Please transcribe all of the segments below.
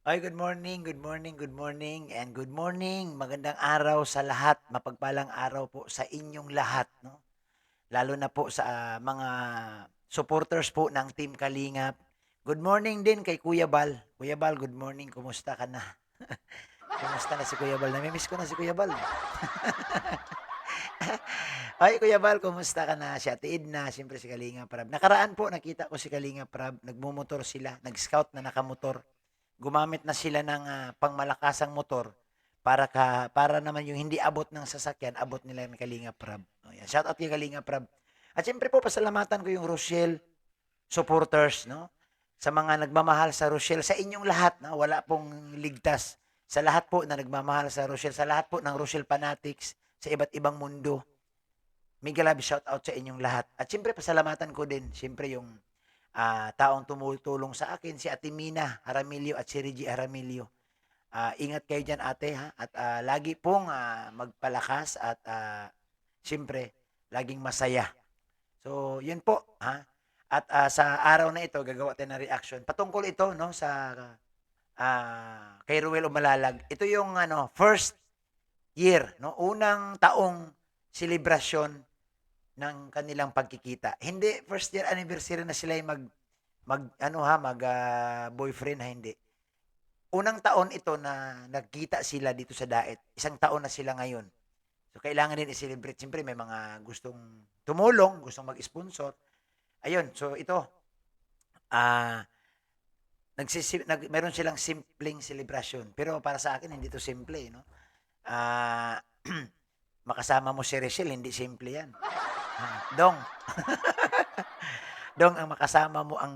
Ay, good morning, good morning, good morning, and good morning. Magandang araw sa lahat. Mapagpalang araw po sa inyong lahat, no? Lalo na po sa mga supporters po ng Team Kalingap. Good morning din kay Kuya Bal. Kuya Bal, good morning. Kumusta ka na? Kumusta na si Kuya Bal? Namimiss ko na si Kuya Bal. Ay, Kuya Bal, kumusta ka na? Si Ate Edna, siyempre si Kalinga Prab. Nakaraan po, nakita ko si Kalinga Prab. Nagmumotor sila. Nag-scout na nakamotor. Gumamit na sila ng pangmalakasang motor para naman yung hindi abot ng sasakyan, abot nila ng Kalinga Prab. O yan. Shout out kay Kalinga Prab. At siyempre po, pasalamatan ko yung Rochelle supporters, no? Sa mga nagmamahal sa Rochelle, sa inyong lahat, no? Wala pong ligtas. Sa lahat po na nagmamahal sa Rochelle, sa lahat po ng Rochelle fanatics, sa iba't ibang mundo, mega love shout out sa inyong lahat. At siyempre, pasalamatan ko din, siyempre yung taong tumutulong sa akin, si Ate Mina Aramilio at si Reggie Aramilio. Ingat kayo dyan ate ha. At lagi pong magpalakas at siyempre, laging masaya. So, yun po ha. At sa araw na ito, gagawa tayo ng reaction. Patungkol ito no sa kay Ruel Umalalag. Ito yung first year, no? Unang taong selebrasyon ng kanilang pagkikita. Hindi first year anniversary na sila yung boyfriend ha, hindi. Unang taon ito na nagkita sila dito sa Daet. Isang taon na sila ngayon. So kailangan din i-celebrate. Siyempre may mga gustong tumulong, gustong mag-sponsor. Ayun, so ito ah meron silang simpleng celebration. Pero para sa akin hindi to simple, no? Ah makasama mo si Rachel, hindi simple 'yan. Dong, dong ang makasama mo ang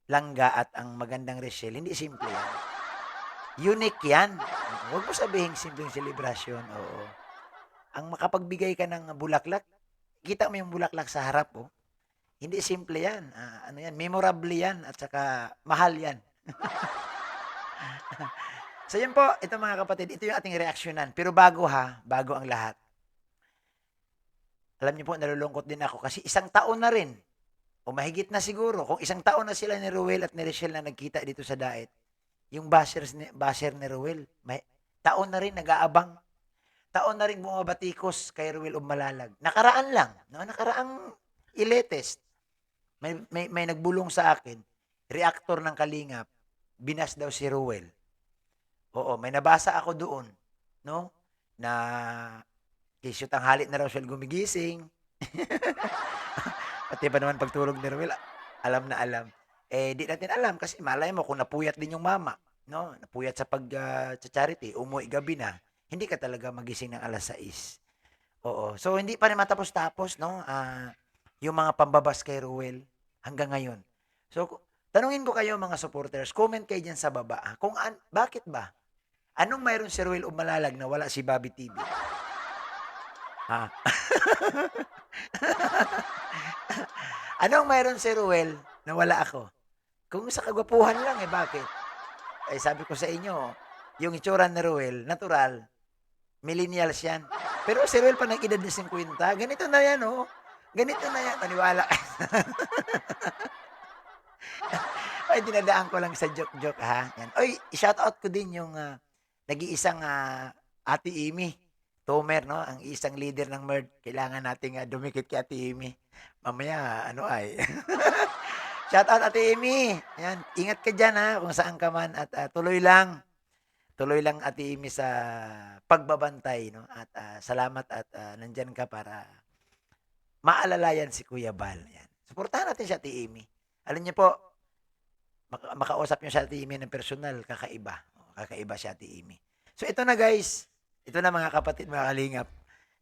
langga at ang magandang Rachel, hindi simple 'yan. Unique 'yan. Huwag mo sabihing simpleng selebrasyon, oo. Ang makapagbigay ka ng bulaklak, kita mo yung bulaklak sa harap, oh. Hindi simple 'yan. Ano 'yan, memorable 'yan at saka mahal 'yan. So 'yun po, ito mga kapatid, ito yung ating reaksyonan. Pero bago ang lahat. Alam niyo po, nalulungkot din ako kasi isang taon na rin o mahigit na siguro, kung isang taon na sila ni Ruel at ni Rochelle na nagkita dito sa Daet, yung basher ni Ruel, may taon na rin nag-aabang. Taon na rin bumabatikos kay Ruel Umalalag. Nakaraan lang, no? Nakaraang iletest. May nagbulong sa akin, reactor ng Kalingap, binas daw si Ruel. Oo, may nabasa ako doon, no? Na kesyo tanghali na raw siya gumigising. Pati ba naman pagtulog ni Ruel, alam na alam. Eh, di natin alam kasi malay mo kung napuyat din yung mama, no? Napuyat sa charity, umuwi gabi na, hindi ka talaga magising ng alas 6. Oo. So, hindi pa rin matapos-tapos, no? Yung mga pambabas kay Ruel hanggang ngayon. So, tanungin ko kayo mga supporters, comment kayo dyan sa baba. Kung bakit ba? Anong mayroon si Ruel Umalalag na wala si Bobby TV? Ha? Anong mayroon si Ruel na wala ako? Kung sa kagwapuhan lang, eh bakit? Eh sabi ko sa inyo, yung itsura ni Ruel, natural, millennials yan. Pero si Ruel pa nag-edad na 50, ganito na yan, oh. Ganito na yan, maniwala. Ay, dinadaan ko lang sa joke-joke, ha? Yan. Oy, i-shoutout ko din yung nag-iisang Ate Amy. Tomer, no? Ang isang leader ng MERD. Kailangan nating dumikit kay Ate Amy. Mamaya, ano ay. Shoutout Ate Amy. Yan. Ingat ka dyan, ha? Kung saan ka man. At tuloy lang. Tuloy lang, Ate Amy, sa pagbabantay, no? At salamat at nandyan ka para maalalayan si Kuya Bal. Yan. Suportahan natin si Ate Amy. Alam niyo po, makausap niyo si Ate Amy ng personal, kakaiba. Kakaiba si Ate Amy. So ito na guys, ito na mga kapatid, mga kalingap.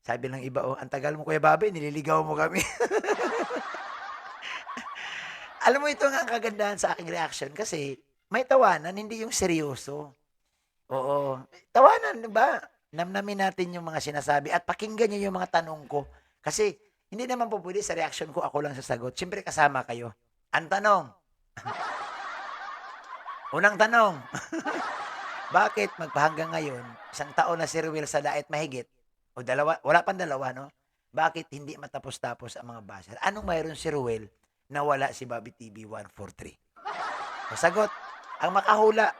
Sabi ng iba, oh, ang tagal mo Kuya Bobby, nililigaw mo kami. Alam mo ito nga ang kagandahan sa aking reaction kasi may tawanan, hindi yung seryoso. Oo, tawanan, 'di ba? Namnamin natin yung mga sinasabi at pakinggan niyo yung mga tanong ko. Kasi hindi naman po pwede sa reaction ko ako lang sasagot. Siyempre kasama kayo. Ang tanong, unang tanong, bakit magpahanggang ngayon, isang taon na si Ruel sa Daet mahigit, o dalawa, wala pang dalawa, no? Bakit hindi matapos-tapos ang mga basher? Anong mayroon si Ruel na wala si Bobby TV 143? O sagot, ang makahula,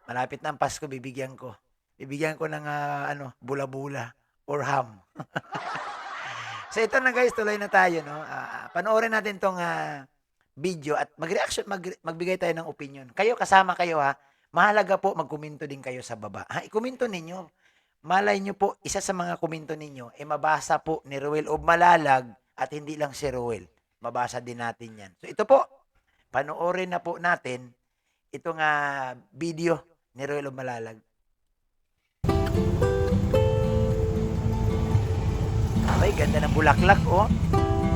Malapit na ang Pasko, bibigyan ko. Bibigyan ko ng bula-bula or ham. So ito na guys, tuloy na tayo, no? Panoorin natin tong video at mag-reaction, magbigay tayo ng opinion. Kayo, kasama kayo ha. Mahalaga po magkomento din kayo sa baba. Ha, ikomento ninyo. Malay nyo po, isa sa mga komento ninyo, mabasa po ni Ruel of Malalag at hindi lang si Ruel. Mabasa din natin yan. So ito po, panoorin na po natin itong video ni Ruel of Malalag. Ay, ganda ng bulaklak, oh.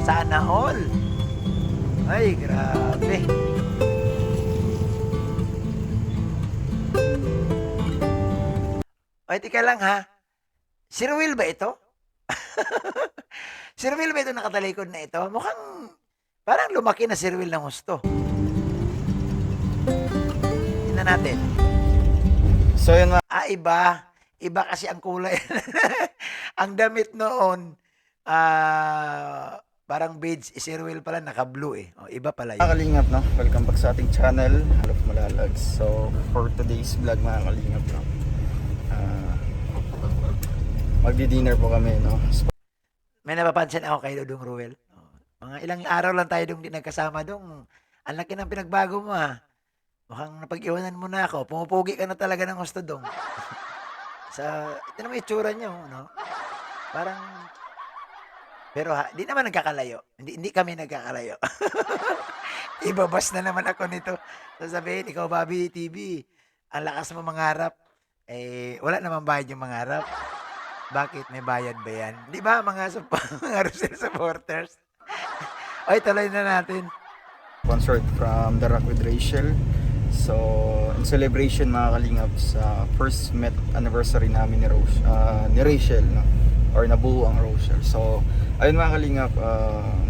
Sana all. Ay, grabe. Ay, tika lang ha. Si Ruel ba ito? Si Ruel ba ito nakatalikod na ito? Mukhang parang lumaki na si Ruel ng husto. Tingnan natin. So yun nga. Iba. Iba kasi ang kulay. Ang damit noon, parang beige. Si Ruel pala naka-blue eh. O, iba pala yun. Mga kalingap, no? Welcome back sa ating channel, Love Malalag. So for today's vlog mga kalingap, no? Magdi-dinner po kami, no? May napapansin ako kay Dudong Ruel. Mga ilang araw lang tayo dong di nagkasama dong. Ang laki ng pinagbago mo ha. Mukhang napag-iwanan mo na ako. Pumupugi ka na talaga ng gusto dong. Ito naman itsura niyo, no? Parang, pero di naman nagkakalayo. Hindi kami nagkakalayo. Ibabas na naman ako nito. Sasabihin, ikaw Bobby TV, ang lakas mo mangarap. Wala namang bayad yung mangarap. Bakit? May bayad ba yan? Di ba mga Rosel supporters? Ay, tuloy na natin. Sponsored from The Rock with Rachel. So, in celebration mga kalingap sa first met anniversary namin ni Rachel, no? Or nabuo ang Rachel. So, ayun mga kalingap,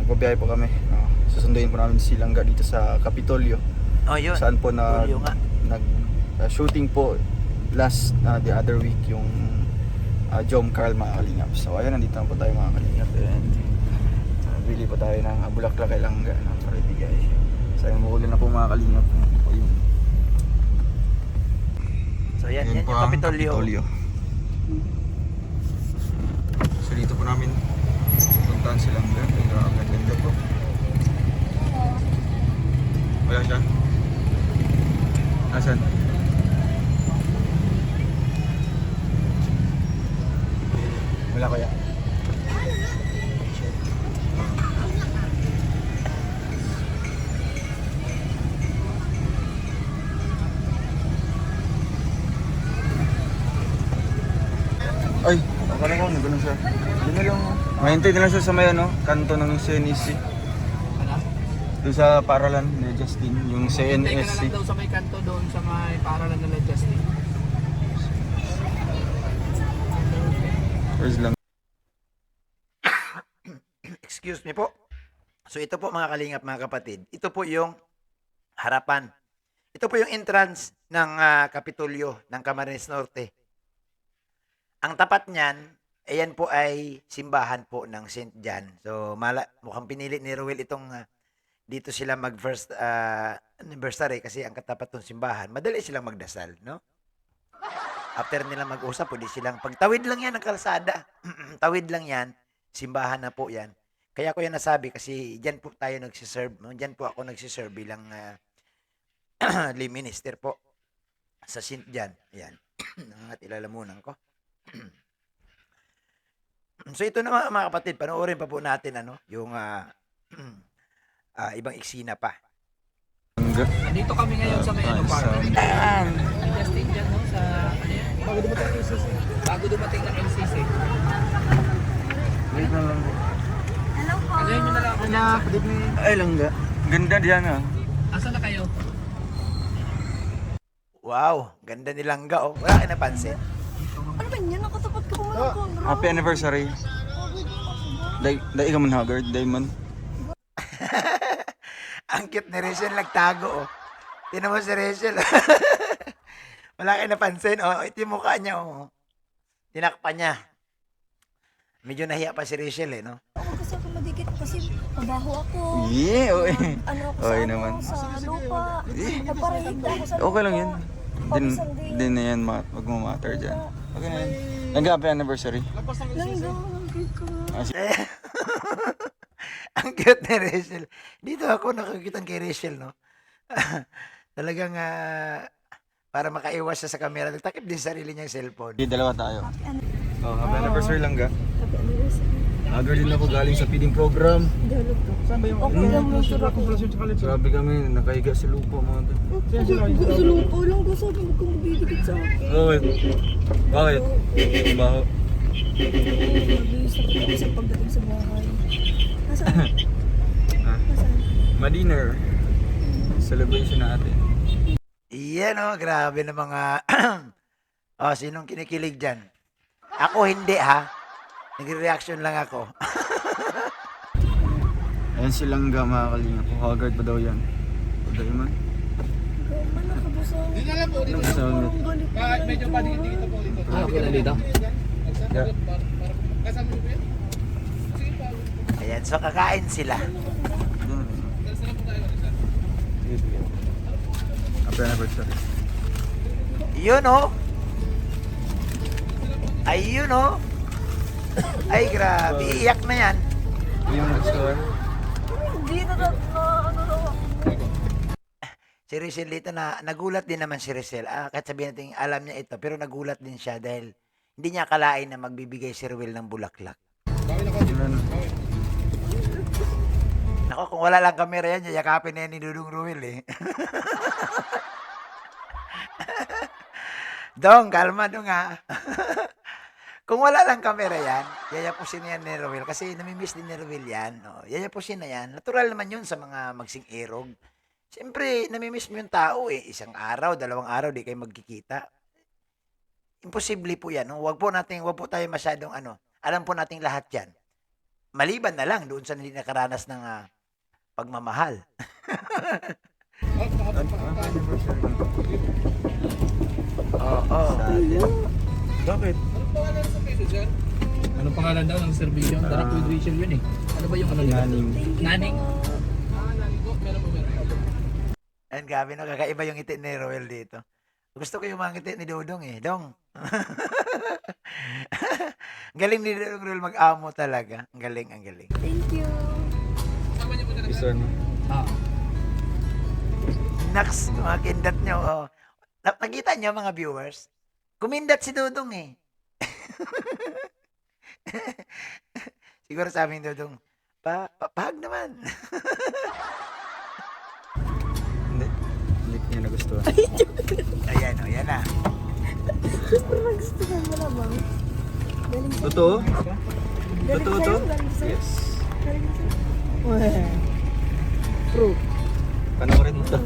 magbabiyahe po kami. Susunduin po namin si Langga dito sa Kapitolyo. Oh, yun. Saan po shooting po last the other week yung Jom Carl mga kalingap. So ayun, nandito na po tayo mga kalingap, and bili po tayo ng bulaklak kay Langga, no, para ibigay. So ayun, maulan na po mga kalingap. So yan Ayun yung po ang Kapitolyo. So dito po namin puntahan si Langga. Grabe, ganda po. Wala siya? Asan? Wala kaya? Ay, akala ko nagano siya. Hindi na lang. Mahintay na lang siya sa may kanto ng CNSC. Doon sa paralan ni Justin, yung Hintay ka na CNSC. lang daw sa may kanto doon sa may paralan nila Justin. Where's lang? Excuse me po. So ito po mga kalingap, mga kapatid. Ito po yung harapan. Ito po yung entrance ng Kapitolyo ng Camarines Norte. Ang tapat niyan, ayan po ay simbahan po ng St. John. So mukhang pinili ni Ruel itong dito sila mag-first anniversary kasi ang katapat ng simbahan. Madali silang magdasal, no? After nila mag-usap, pwede silang pagtawid lang yan ng kalsada. Tawid lang yan, simbahan na po yan. Kaya ko yan nasabi kasi diyan po tayo nagsiserve, no? Diyan po ako nagsiserve bilang lay minister po sa St. John. Yan. Nangat ilalamunan ko. So ito na mga kapatid, panoorin pa po natin yung ibang eksena pa. Nandito kami ngayon sa may park. Justin dyan, no? Sa bago dumating ng LCC. Bago dumating ng LCC. Wait na lang. Hello po. Ano yun na lang ako dyan? Ay, Langga. Ganda diyan Asan na kayo? Wow, ganda ni Langga, oh. Wala kayo napansin? Ano ba yan? Nakatapat ka pa man ako. Happy anniversary. Dai ka man Haggard, Diamond. Ang cute ni Rachel, nagtago, oh. Tinan mo si Rachel. Wala kayo napansin, oh. Ito yung mukha niya, oh. Tinakpa niya. Medyo nahiya pa si Rachel, no? Ako kasi ako madikit kasi mabaho ako. Yeah, oy. Ano ako Oy sa, naman. sa lupa. Naparahig ako sa lupa. Okay lang yan. Din na yan magmamatter dyan. Okay na yan. Nag-happy anniversary. Langga, ko. Ang cute ni Rachel. Dito ako nakakita kay Rachel, no? Talagang para makaiwas siya sa camera, nagtakip din sa sarili niyang cellphone. Dalawa tayo. Happy Oh, happy anniversary lang ga. anniversary. Agar din ako galing sa feeding program. Saan ba yung Okay lang mo sir ako. Grabe kami, nakaiga sa lupa mga to. Sa lupa lang ko sabi mo kung bibigit sa akin. Bakit? Bakit? Baho. Mabilis ako sa pagdating sa bahay. Nasaan? Ah, Nasaan? ma-dinner. Celebration natin. Iyan, oh, grabe na mga... oh, sinong kinikilig dyan? Ako hindi, ha? Nagre-reaction lang ako. Ayan silang ga mga kalingap. Haggard pa daw yan. O dahil man. Gama nakabusang. Anong kasama mo? Parang galit na lang medyo ito. pa dito. Okay na dito. Yeah. Ayan, so kakain sila. Happy anniversary. Yun, oh. Ayun, oh. Ay, grabe. Iiyak na yan. Yung nag-store. Hindi na ano na ako. Si Rizal dito nagulat din naman si Rizal. Kahit sabihin natin alam niya ito, pero nagulat din siya dahil hindi niya akalain na magbibigay si Ruel ng bulaklak. Nako, kung wala lang kamera yan, yayakapin na yan ni Dudong Ruel eh. Dong, kalma dong ha. Kung wala lang kamera yan, yayapusin na yan ni Ruel kasi namimiss din ni Ruel yan. No? Yayapusin na yan. Natural naman yun sa mga magsing-erog. Siyempre, namimiss mo yung tao eh. Isang araw, 2 araw, di kayo magkikita. Imposible po yan. No? Wag po tayo masyadong alam po nating lahat yan. Maliban na lang doon sa hindi nakaranas ng pagmamahal. Oo. Bakit? Anong pangalan daw ng servisyo? Direct with Rachel yun eh. Ano ba yung ano yun? Naning. Naning? And gabi no, kakaiba yung ngiti ni Roel dito. Gusto ko yung mga ngiti ni Dodong eh. Dong. Galing ni Dodong Roel mag-amo talaga. Ang galing, ang galing. Thank you. Isa mo. Ah. Naks, mga kindat nyo. Oh. Nakita nyo mga viewers? Kumindat si Dodong eh. Siguro sabi ni Dodong, pahag naman. Hindi niya nagustuhan. Ayan o, yan na. Super nagustuhan mo lamang. Galing sa'yo. Totoo? Galing Totoo sa'yo, to? galing sa'yo. Yes. Galing sa'yo. Weh. True. Panoorin mo to.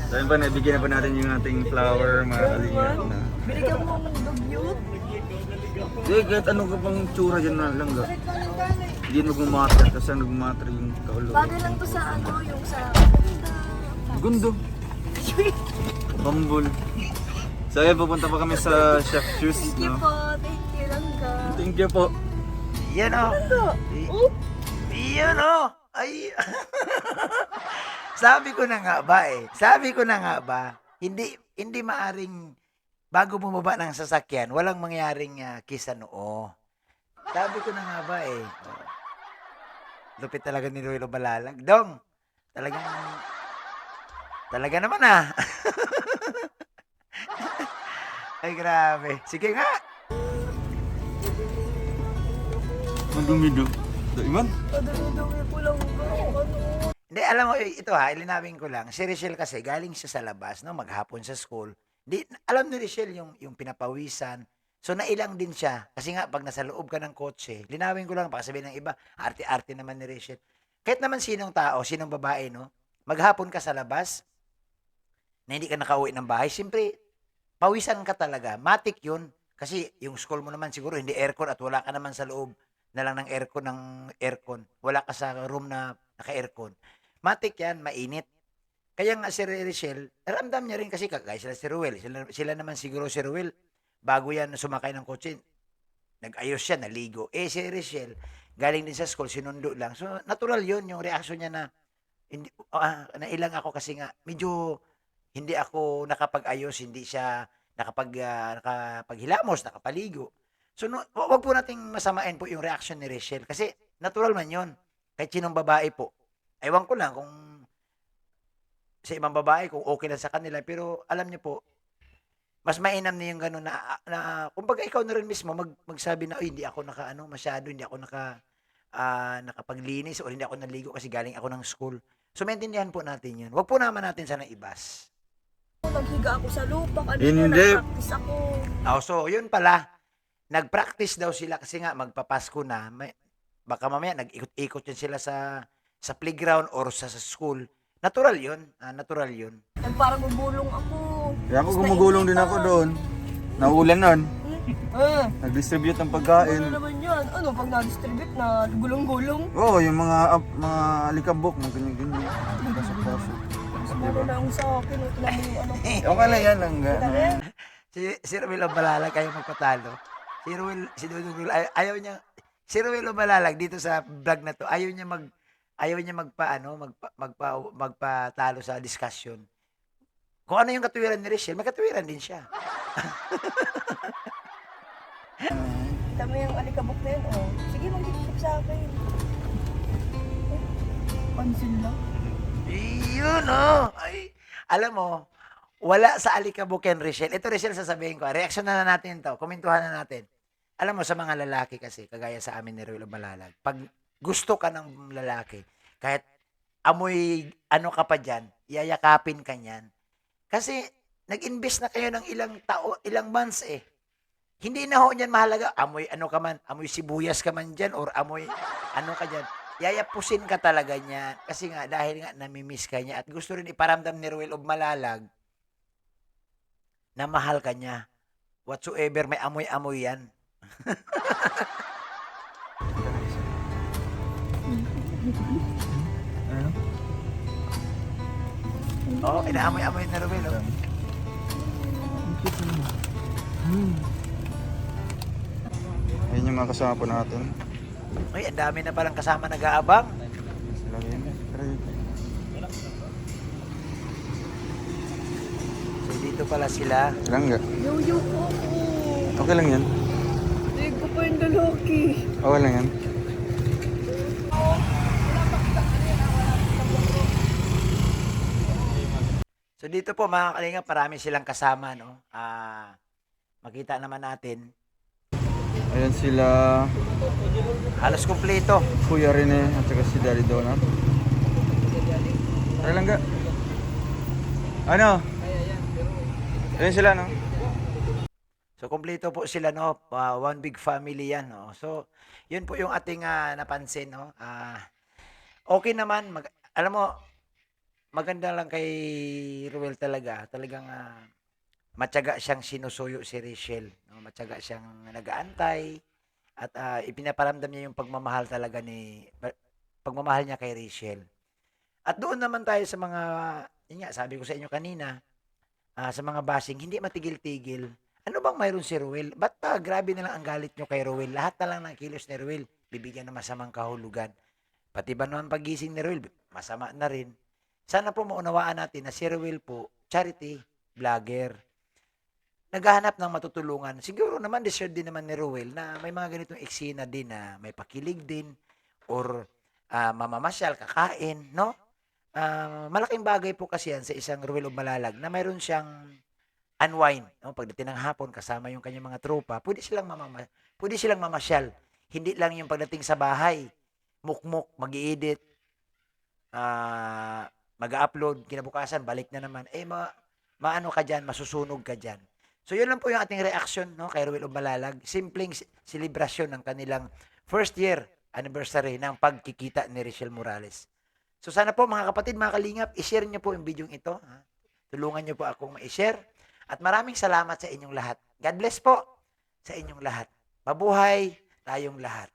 Dahil ba, nabigyan na ba natin yung ating flower, mga kalingap na. Binigyan mo ng dugyot. Eh, kahit ano ka pang tsura dyan na lang ga. Galit lang yung ganay. Hindi magmamatter, kasi ang nagmamatter yung kaulo. Bagay lang to sa yung sa... Gundo. Bambol. So ayan, pupunta pa kami sa Chef Shoes. Thank you No? po. Thank you lang ka. Thank you po. Yan o. Oh, Yan o. Ay. Sabi ko na nga ba eh. Sabi ko na nga ba, hindi maaring bago bumaba ng sasakyan, walang mangyaring kiss sa noo. Sabi ko na nga ba eh. Oh. Lupit talaga ni Ruelo Balalag. Dong, talaga naman ah. Ay grabe. Sige nga. Madumido. Iman? padumi ko lang ba? Ano? Hindi, alam mo, ito ha, ilinawin ko lang. Si Richelle kasi galing siya sa labas, no, maghapon sa school. Alam ni Richelle yung pinapawisan. So, nailang din siya. Kasi nga, pag nasa loob ka ng kotse, linawin ko lang, baka sabihin ng iba, arte-arte naman ni Richelle. Kahit naman sinong tao, sinong babae, no, maghapon ka sa labas, na hindi ka nakauwi ng bahay, siyempre, pawisan ka talaga. Matik yun. Kasi yung school mo naman siguro, hindi aircon at wala ka naman sa loob na lang ng aircon. Wala ka sa room na naka-aircon. Matik yan, mainit. Kaya nga si Richelle, ramdam niya rin kasi kagaya sila si Ruel. Sila naman siguro si Ruel, bago yan sumakay ng kotse, nag-ayos siya, naligo. Si Richelle, galing din sa school, sinundo lang. So, natural yun, yung reaction niya na hindi nailang ako kasi nga medyo hindi ako nakapag-ayos, hindi siya nakapaghilamos, nakapaligo. So no, wag po nating masamain po yung reaction ni Rachel kasi natural man 'yon. Kahit sinong babae po. Ewan ko lang kung sa ibang babae kung okay lang sa kanila pero alam niyo po mas mainam na yung gano'n na kumbaga ikaw na rin mismo magsabi na, "Uy, hindi ako nakaano masyado, hindi ako nakapaglinis o hindi ako naligo kasi galing ako ng school." So maintindihan po natin 'yun. Wag po naman natin sana ibas. Naghiga ako sa lupa kanina, Hindi. nag-practice ako. So 'yun pala, nag-practice daw sila kasi nga magpapasko na, baka mamaya nag-ikot-ikot yan sila sa playground or sa school. Natural 'yun, natural 'yun. Parang gumulong ako. Kaya ako Tapos gumugulong din ako nainitan. doon. Naulan nun. Eh, Nag-distribute ng ano pagkain. naman yan? Ano, pag na-distribute na gulong-gulong? Oo, yung mga alikabok, mga ganyan-ganyan. Pasok-pasok. Siguro na yung sa akin, ito naman yung ano. Okay lang yan lang. Si Ruel Obalalag ayaw magpatalo. Si Dudong Ruel ayaw niya. Si Ruel Obalalag dito sa vlog na to, ayaw niya magpatalo sa discussion. Kung ano yung katuwiran ni Rachel, may katuwiran din siya. Tama yung alikabok na yun, oh. Sige, magdikip sa akin. Eh, pansin lang. Iyon, oh. Ay, alam mo, wala sa alikabok yan, Rachel. Ito, Rachel, sasabihin ko. Reaction na natin to. Komentuhan na natin. Alam mo, sa mga lalaki kasi, kagaya sa amin ni Ruel Balalag, pag gusto ka ng lalaki, kahit amoy ano ka pa dyan, yayakapin ka niyan. Kasi, nag-invest na kayo ng ilang months eh. Hindi na ho niyan mahalaga, amoy ano ka man, amoy sibuyas ka man dyan, or amoy ano ka dyan. Yayapusin ka talaga niya. Kasi nga, dahil nga namimiss ka niya, at gusto rin iparamdam ni Ruel of Malalag, na mahal ka niya. Whatsoever, may amoy-amoy yan. Oo, inaamoy-amoy na Ruel. Oh. Ayun yung mga kasama po natin. Ay, ang dami na palang kasama nag-aabang. Sila rin. So, dito pala sila. Langga. Yo-yo ko ako. Okay lang yan. Hindi ko pa yung lalaki. Okay lang yan. So, dito po mga kalinga, marami silang kasama, no? Makita naman natin. Ayan sila Halos kumpleto. Kuya Rene at saka si Daddy Donut. Tara langga. Ano? Ayan sila no? So, kumpleto po sila, no? One big family yan, no? So, yun po yung ating napansin, no? Okay naman. Alam mo, maganda lang kay Ruel talaga. Talagang matyaga siyang sinusuyo si Rachel. No? Matyaga siyang nag-aantay. At ipinaparamdam niya yung pagmamahal talaga pagmamahal niya kay Rachel. At doon naman tayo sa mga, yun nga, sabi ko sa inyo kanina, sa mga bashing, hindi matigil-tigil. Ano bang mayroon si Ruel? Ba't grabe na lang ang galit nyo kay Ruel? Lahat na lang ng kilos ni Ruel, bibigyan ng masamang kahulugan. Pati ba naman pagising ni Ruel, masama na rin. Sana po maunawaan natin na si Ruel po, charity vlogger. Naghahanap ng matutulungan. Siguro naman deserve din naman ni Ruel na may mga ganitong eksena din na may pakilig din or mamamasyal, kakain, no? Malaking bagay po kasi yan sa isang Ruel Malalag na mayroon siyang unwind. No? Pagdating ng hapon, kasama yung kanyang mga tropa, pwede silang mamasyal. Hindi lang yung pagdating sa bahay, mukmuk, mag-i-edit, mag-upload, kinabukasan, balik na naman. Maano ka dyan, masusunog ka dyan. So, yun lang po yung ating reaction, no, kay Ruel Balalag. Simpleng selebrasyon ng kanilang first year anniversary ng pagkikita ni Rachel Morales. So, sana po mga kapatid, mga kalingap, i-share niyo po yung video ito. Ha? Tulungan niyo po akong ma-share. At maraming salamat sa inyong lahat. God bless po sa inyong lahat. Mabuhay tayong lahat.